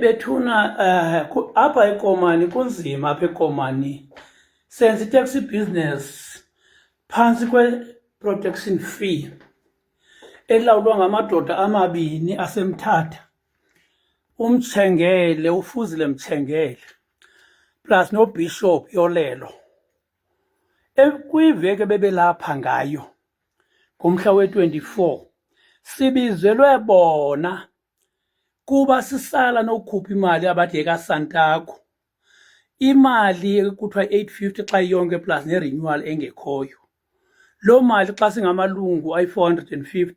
bethuna apha eKomani kunzima apha eKomani. Senza i-taxi business phantsi kwe-protection fee elawulwa ngamadoda amabini aseMthatha, uMtshengele, uFuzile Mtshengele, plus noBishop Yolelo. Kwiveki bebelapha ngayo ngomhla we-24 sibizelwe bona kuba sisala nokukhupha imali abathi kaSantaco, imali ekuthiwa 850 xa yonke plus ne-renewal engekhoyo. Loo mali xa singamalungu ayi-450,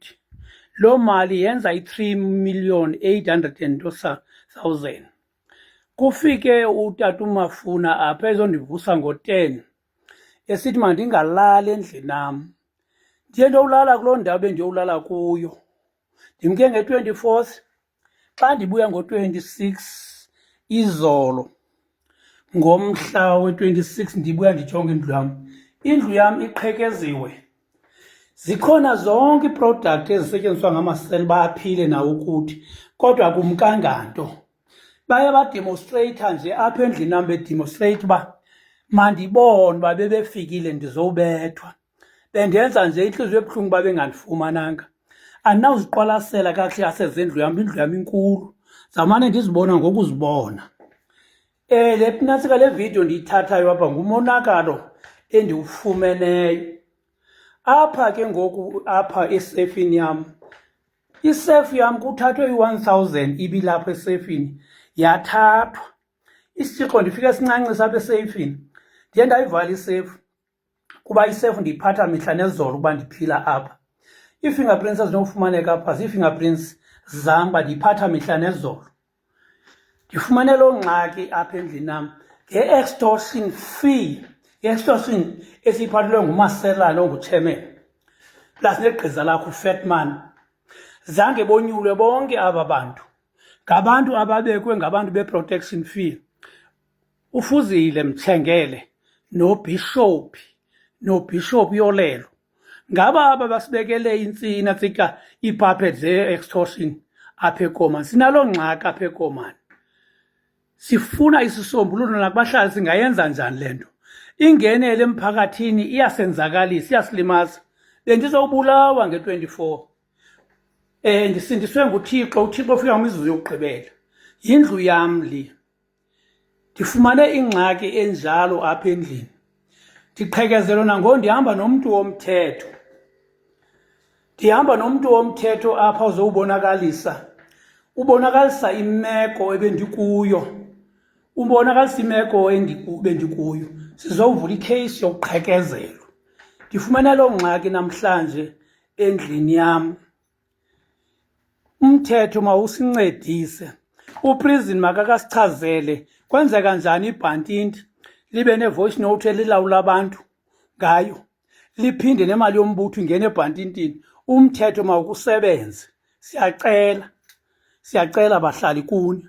loo mali yenza i-3,800,000. Kufike utata uMafuna apha ezondivusa ngo-10 esithi mandingalali endlini nam. Ndiye ndowulala kuloo ndawo bendiyowulala kuyo. Ndimke nge-24th, xa ndibuya ngo-26 izolo, ngomhla we-26 ndibuya ndijonga indlu yam. Indlu yam iqhekeziwe. Zikhona zonke iiproduct ezisetyenziswa ngamasela bayaphile nawo ukuthi, kodwa kumkanga nto. Baye bademonstreyitha nje apha endlini nam bedemonstreyitha uba mandibone uba bebefikile ndizowubethwa. Bendenza nje intliziyo ebuhlungu uba bengandifumananga. Andinawuziqwalasela kakuhle asezendlu yam, indlu yam inkulu. Zamane ndizibona ngokuzibona. Nantsika le video ndiyithathayo apha ngumonakalo endiwufumeneyo. Apha ke ngoku apha esefini yam, isefu yam kuthathwe i-1,000 ibilapha esefini yathathwa. Isitshixo ndifike sincancisa apha esefini, ndiye ndayivala isefu kuba isefu ndiyiphatha mihla nezolo ukuba ndiphila apha. Ii-fingerprints ezinofumaneka apha zii-fingerprints zam uba ndiyiphatha mihla nezolo. Ndifumane loo ngxaki apha endlini nam nge-extortion fee, i-extortion esiyiphathelwe nguMaselane onguchairman plus negqiza lakho uFatman. Zange bonyulwe bonke aba bantu, ngabantu ababekwe ngabantu be-protection fee. uFuzile Mtshengele noBishop Yolelo ngaba aba basibekele intsina tsika ii-puppets ze-extortion apha eKomani. Sinaloo ngxaki apha eKomani, sifuna isisombululo nakubahlali singayenza njani le nto. Ingenele emphakathini, iyasenzakalisa, iyasilimaza. Bendizowubulawa nge-24. Ndisindiswe nguThixo, uThixo ufika ngemizuzu yokugqibela. Yindlu yam le. Ndifumane ingxaki enjalo apha endlini. Ndiqhekezelwe nangoku ndihamba nomntu womthetho. Ndihamba nomntu womthetho apha uzowubonakalisa. Ubonakalisa imeko ebendikuyo. Ubonakalisa imeko ebendikuyo. Sizowuvula ikheyisi yokuqhekezelwa. Ndifumene loo ngxaki namhlanje endlini yam. Umthetho mawusincedise. Uprison makakasichazele kwenzeka njani ibhantinti libe ne-voice note elilawula abantu ngayo, liphinde nemali yombutho ingene ebhantintini. Umthetho mawukusebenze. Siyacela bahlali kuni.